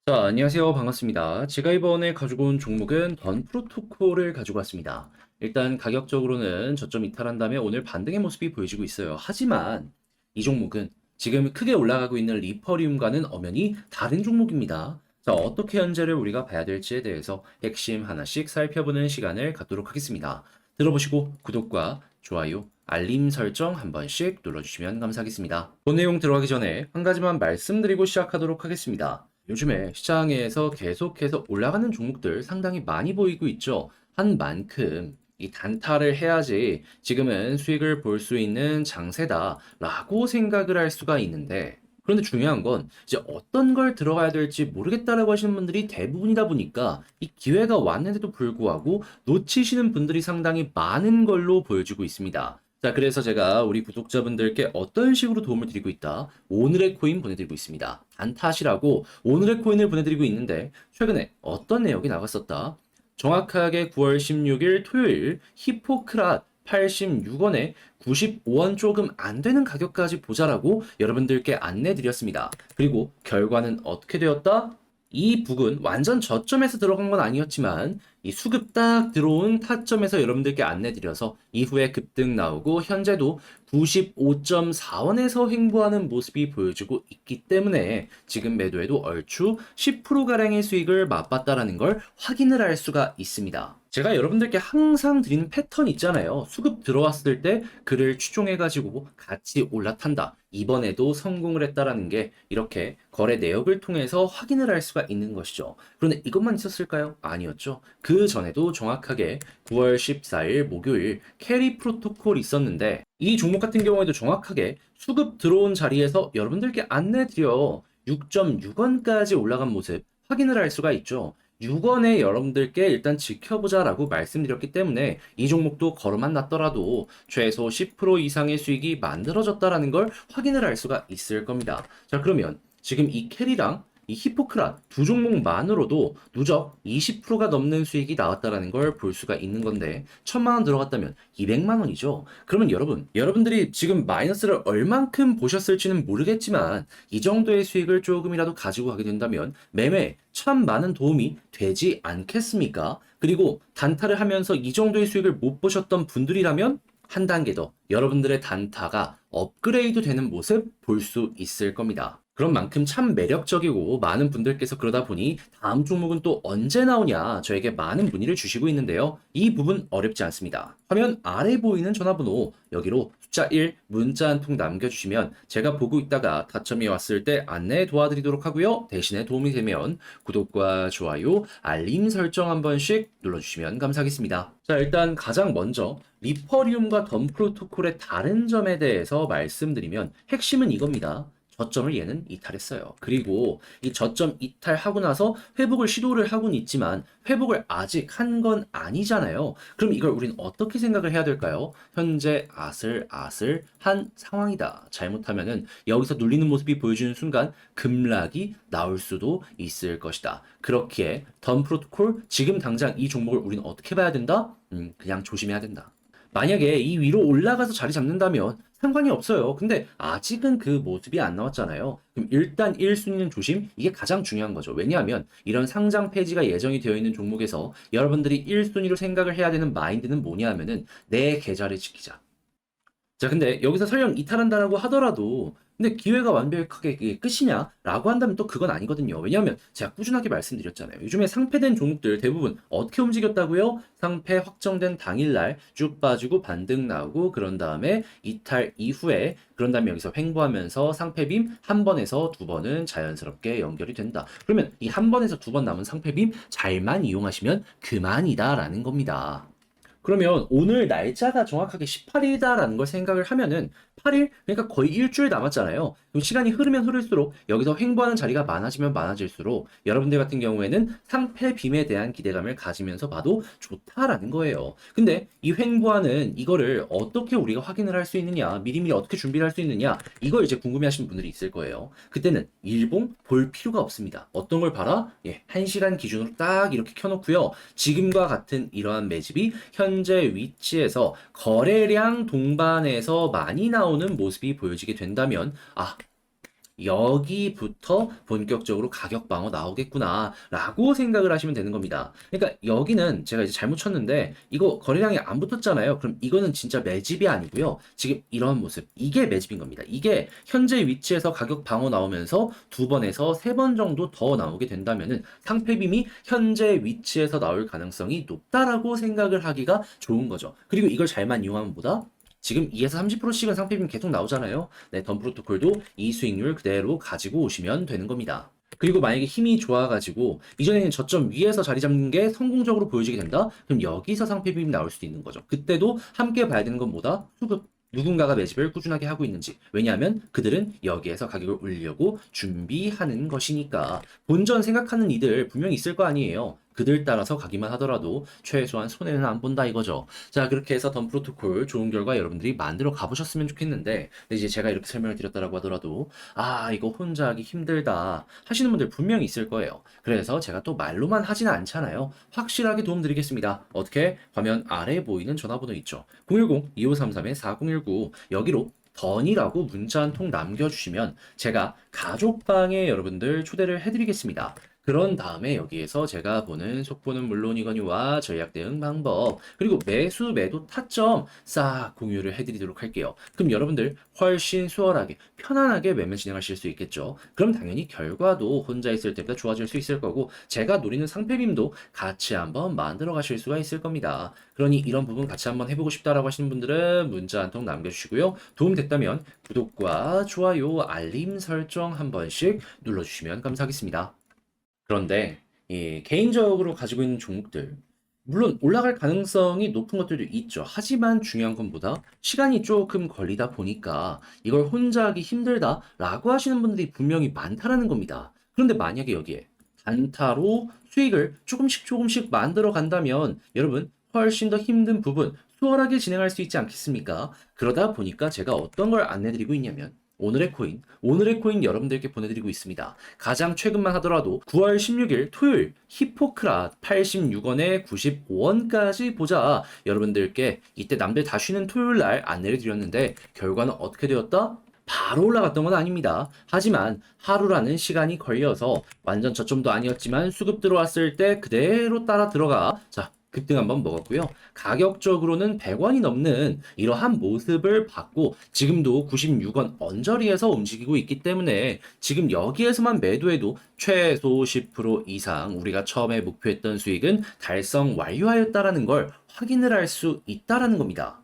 자, 안녕하세요. 반갑습니다. 제가 이번에 가지고 온 종목은 던 프로토콜을 가지고 왔습니다. 일단 가격적으로는 저점 이탈한 다음에 오늘 반등의 모습이 보여지고 있어요. 하지만 이 종목은 지금 크게 올라가고 있는 리퍼리움과는 엄연히 다른 종목입니다. 자, 어떻게 현재를 우리가 봐야 될지에 대해서 핵심 하나씩 살펴보는 시간을 갖도록 하겠습니다. 들어보시고 구독과 좋아요, 알림 설정 한 번씩 눌러주시면 감사하겠습니다. 본 내용 들어가기 전에 한 가지만 말씀드리고 시작하도록 하겠습니다. 요즘에 시장에서 계속해서 올라가는 종목들 상당히 많이 보이고 있죠. 한 만큼 이 단타를 해야지 지금은 수익을 볼 수 있는 장세다라고 생각을 할 수가 있는데, 그런데 중요한 건 이제 어떤 걸 들어가야 될지 모르겠다라고 하시는 분들이 대부분이다 보니까 이 기회가 왔는데도 불구하고 놓치시는 분들이 상당히 많은 걸로 보여지고 있습니다. 자, 그래서 제가 우리 구독자분들께 어떤 식으로 도움을 드리고 있다. 오늘의 코인 보내드리고 있습니다. 단타시라고 오늘의 코인을 보내드리고 있는데, 최근에 어떤 내역이 나갔었다. 정확하게 9월 16일 토요일 히포크랏 86원에 95원 조금 안 되는 가격까지 보자라고 여러분들께 안내 드렸습니다. 그리고 결과는 어떻게 되었다? 이 북은 완전 저점에서 들어간 건 아니었지만 이 수급 딱 들어온 타점에서 여러분들께 안내드려서 이후에 급등 나오고 현재도 95.4원에서 횡보하는 모습이 보여지고 있기 때문에 지금 매도에도 얼추 10%가량의 수익을 맛봤다라는 걸 확인을 할 수가 있습니다. 제가 여러분들께 항상 드리는 패턴 있잖아요. 수급 들어왔을 때 그를 추종해가지고 같이 올라탄다. 이번에도 성공을 했다라는 게 이렇게 거래 내역을 통해서 확인을 할 수가 있는 것이죠. 그런데 이것만 있었을까요? 아니었죠. 그 전에도 정확하게 9월 14일 목요일 캐리 프로토콜이 있었는데, 이 종목 같은 경우에도 정확하게 수급 들어온 자리에서 여러분들께 안내드려 6.6원까지 올라간 모습 확인을 할 수가 있죠. 6원에 여러분들께 일단 지켜보자라고 말씀드렸기 때문에 이 종목도 걸어만 놨더라도 최소 10% 이상의 수익이 만들어졌다라는 걸 확인을 할 수가 있을 겁니다. 자, 그러면 지금 이 캐리랑 이 히포크랏 두 종목만으로도 누적 20%가 넘는 수익이 나왔다라는 걸 볼 수가 있는 건데, 1000만 원 들어갔다면 200만 원이죠. 그러면 여러분들이 지금 마이너스를 얼만큼 보셨을지는 모르겠지만 이 정도의 수익을 조금이라도 가지고 가게 된다면 매매에 참 많은 도움이 되지 않겠습니까? 그리고 단타를 하면서 이 정도의 수익을 못 보셨던 분들이라면 한 단계 더 여러분들의 단타가 업그레이드 되는 모습 볼 수 있을 겁니다. 그런 만큼 참 매력적이고 많은 분들께서 그러다 보니 다음 종목은 또 언제 나오냐 저에게 많은 문의를 주시고 있는데요. 이 부분 어렵지 않습니다. 화면 아래 보이는 전화번호 여기로 숫자 1 문자 한 통 남겨주시면 제가 보고 있다가 타점이 왔을 때 안내 도와드리도록 하고요. 대신에 도움이 되면 구독과 좋아요, 알림 설정 한 번씩 눌러주시면 감사하겠습니다. 자, 일단 가장 먼저 리퍼리움과 던 프로토콜의 다른 점에 대해서 말씀드리면 핵심은 이겁니다. 저점을 얘는 이탈했어요. 그리고 이 저점 이탈하고 나서 회복을 시도를 하고는 있지만 회복을 아직 한 건 아니잖아요. 그럼 이걸 우린 어떻게 생각을 해야 될까요? 현재 아슬아슬한 상황이다. 잘못하면은 여기서 눌리는 모습이 보여주는 순간 급락이 나올 수도 있을 것이다. 그렇기에 던 프로토콜 지금 당장 이 종목을 우리는 어떻게 봐야 된다? 그냥 조심해야 된다. 만약에 이 위로 올라가서 자리 잡는다면 상관이 없어요. 근데 아직은 그 모습이 안 나왔잖아요. 그럼 일단 1순위는 조심. 이게 가장 중요한 거죠. 왜냐하면 이런 상장 폐지가 예정이 되어 있는 종목에서 여러분들이 1순위로 생각을 해야 되는 마인드는 뭐냐 하면은 내 계좌를 지키자. 자, 근데 여기서 설령 이탈한다라고 하더라도 근데 기회가 완벽하게 이게 끝이냐라고 한다면 또 그건 아니거든요. 왜냐하면 제가 꾸준하게 말씀드렸잖아요. 요즘에 상패된 종목들 대부분 어떻게 움직였다고요? 상패 확정된 당일날 쭉 빠지고 반등 나오고 그런 다음에 이탈 이후에 그런 다음에 여기서 횡보하면서 상패빔 한 번에서 두 번은 자연스럽게 연결이 된다. 그러면 이 한 번에서 두 번 남은 상패빔 잘만 이용하시면 그만이다라는 겁니다. 그러면 오늘 날짜가 정확하게 18일이다라는 걸 생각을 하면은 8일? 그러니까 거의 일주일 남았잖아요. 그럼 시간이 흐르면 흐를수록 여기서 횡보하는 자리가 많아지면 많아질수록 여러분들 같은 경우에는 상패 빔에 대한 기대감을 가지면서 봐도 좋다라는 거예요. 근데 이 횡보하는 이거를 어떻게 우리가 확인을 할 수 있느냐, 미리미리 어떻게 준비를 할 수 있느냐, 이걸 이제 궁금해 하시는 분들이 있을 거예요. 그때는 일봉 볼 필요가 없습니다. 어떤 걸 봐라? 예, 1시간 기준으로 딱 이렇게 켜놓고요. 지금과 같은 이러한 매집이 현재 위치에서 거래량 동반에서 많이 나오는 모습이 보여지게 된다면 여기부터 본격적으로 가격 방어 나오겠구나 라고 생각을 하시면 되는 겁니다. 그러니까 여기는 제가 이제 잘못 쳤는데 이거 거래량이 안 붙었잖아요. 그럼 이거는 진짜 매집이 아니고요. 지금 이런 모습, 이게 매집인 겁니다. 이게 현재 위치에서 가격 방어 나오면서 두 번에서 세 번 정도 더 나오게 된다면은 상패빔이 현재 위치에서 나올 가능성이 높다라고 생각을 하기가 좋은 거죠. 그리고 이걸 잘만 이용하면 뭐다? 지금 2에서 30%씩은 상패빔 계속 나오잖아요. 네, 던 프로토콜도 이 수익률 그대로 가지고 오시면 되는 겁니다. 그리고 만약에 힘이 좋아가지고 이전에는 저점 위에서 자리 잡는 게 성공적으로 보여지게 된다? 그럼 여기서 상패빔이 나올 수도 있는 거죠. 그때도 함께 봐야 되는 건 뭐다? 수급. 누군가가 매집을 꾸준하게 하고 있는지. 왜냐하면 그들은 여기에서 가격을 올리려고 준비하는 것이니까. 본전 생각하는 이들 분명히 있을 거 아니에요. 그들 따라서 가기만 하더라도 최소한 손해는 안 본다 이거죠. 자, 그렇게 해서 던 프로토콜 좋은 결과 여러분들이 만들어 가보셨으면 좋겠는데, 근데 이제 제가 이렇게 설명을 드렸다라고 하더라도, 아, 이거 혼자 하기 힘들다 하시는 분들 분명히 있을 거예요. 그래서 제가 또 말로만 하지는 않잖아요. 확실하게 도움드리겠습니다. 어떻게? 화면 아래에 보이는 전화번호 있죠. 010-2533-4019 여기로 던이라고 문자 한 통 남겨주시면 제가 가족방에 여러분들 초대를 해드리겠습니다. 그런 다음에 여기에서 제가 보는 속보는 물론이거니와 전략 대응 방법 그리고 매수 매도 타점 싹 공유를 해드리도록 할게요. 그럼 여러분들 훨씬 수월하게 편안하게 매매 진행하실 수 있겠죠. 그럼 당연히 결과도 혼자 있을 때보다 좋아질 수 있을 거고 제가 노리는 상패빔도 같이 한번 만들어 가실 수가 있을 겁니다. 그러니 이런 부분 같이 한번 해보고 싶다라고 하시는 분들은 문자 한 통 남겨주시고요. 도움 됐다면 구독과 좋아요, 알림 설정 한 번씩 눌러주시면 감사하겠습니다. 그런데 개인적으로 가지고 있는 종목들 물론 올라갈 가능성이 높은 것들도 있죠. 하지만 중요한 건 뭐다? 시간이 조금 걸리다 보니까 이걸 혼자 하기 힘들다라고 하시는 분들이 분명히 많다라는 겁니다. 그런데 만약에 여기에 단타로 수익을 조금씩 조금씩 만들어 간다면 여러분 훨씬 더 힘든 부분 수월하게 진행할 수 있지 않겠습니까? 그러다 보니까 제가 어떤 걸 안내드리고 있냐면 오늘의 코인 여러분들께 보내드리고 있습니다. 가장 최근만 하더라도 9월 16일 토요일 히포크라 86원에 95원까지 보자. 여러분들께 이때 남들 다 쉬는 토요일 날 안내를 드렸는데 결과는 어떻게 되었다? 바로 올라갔던 건 아닙니다. 하지만 하루라는 시간이 걸려서 완전 저점도 아니었지만 수급 들어왔을 때 그대로 따라 들어가. 자, 급등 한번 먹었고요. 가격적으로는 100원이 넘는 이러한 모습을 봤고 지금도 96원 언저리에서 움직이고 있기 때문에 지금 여기에서만 매도해도 최소 10% 이상 우리가 처음에 목표했던 수익은 달성 완료하였다라는 걸 확인을 할 수 있다라는 겁니다.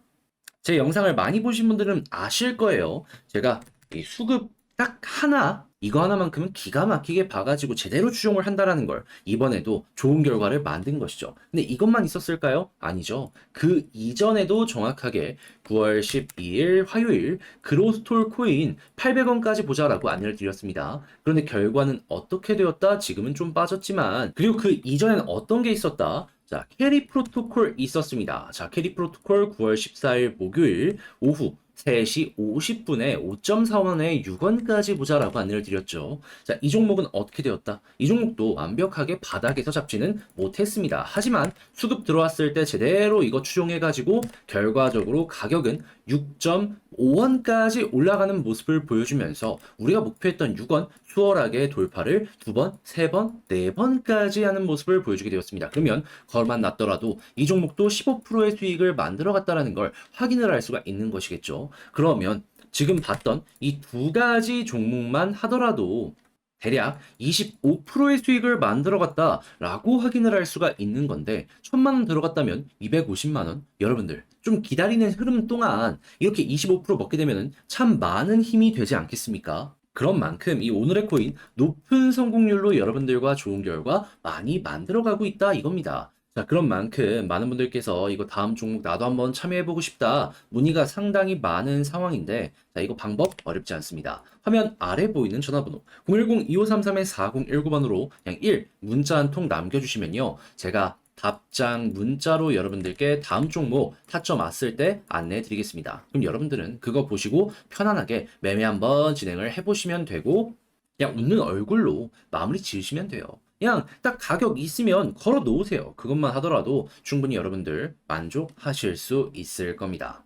제 영상을 많이 보신 분들은 아실 거예요. 제가 이 수급 딱 하나 이거 하나만큼은 기가 막히게 봐가지고 제대로 추종을 한다라는 걸 이번에도 좋은 결과를 만든 것이죠. 근데 이것만 있었을까요? 아니죠. 그 이전에도 정확하게 9월 12일 화요일 그로스톨 코인 800원까지 보자라고 안내를 드렸습니다. 그런데 결과는 어떻게 되었다? 지금은 좀 빠졌지만 그리고 그 이전에는 어떤 게 있었다? 자, 캐리 프로토콜 있었습니다. 자, 캐리 프로토콜 9월 14일 목요일 오후 3시 50분에 5.4원에 6원까지 보자라고 안내를 드렸죠. 자, 이 종목은 어떻게 되었다? 이 종목도 완벽하게 바닥에서 잡지는 못했습니다. 하지만 수급 들어왔을 때 제대로 이거 추종해가지고 결과적으로 가격은 6.5원까지 올라가는 모습을 보여주면서 우리가 목표했던 6원 수월하게 돌파를 2번, 3번, 4번까지 하는 모습을 보여주게 되었습니다. 그러면 걸만 났더라도 이 종목도 15%의 수익을 만들어 갔다는 걸 확인을 할 수가 있는 것이겠죠. 그러면 지금 봤던 이 두 가지 종목만 하더라도 대략 25%의 수익을 만들어 갔다라고 확인을 할 수가 있는 건데 1000만 원 들어갔다면 250만 원 여러분들 좀 기다리는 흐름 동안 이렇게 25% 먹게 되면 참 많은 힘이 되지 않겠습니까? 그런 만큼 이 오늘의 코인 높은 성공률로 여러분들과 좋은 결과 많이 만들어가고 있다 이겁니다. 자, 그런 만큼 많은 분들께서 이거 다음 종목 나도 한번 참여해보고 싶다 문의가 상당히 많은 상황인데 자, 이거 방법 어렵지 않습니다. 화면 아래 보이는 전화번호 010-2533-4019번으로 그냥 1 문자 한 통 남겨주시면요. 제가 답장 문자로 여러분들께 다음 종목 타점 왔을 때 안내해 드리겠습니다. 그럼 여러분들은 그거 보시고 편안하게 매매 한번 진행을 해보시면 되고 그냥 웃는 얼굴로 마무리 지으시면 돼요. 그냥 딱 가격 있으면 걸어 놓으세요. 그것만 하더라도 충분히 여러분들 만족하실 수 있을 겁니다.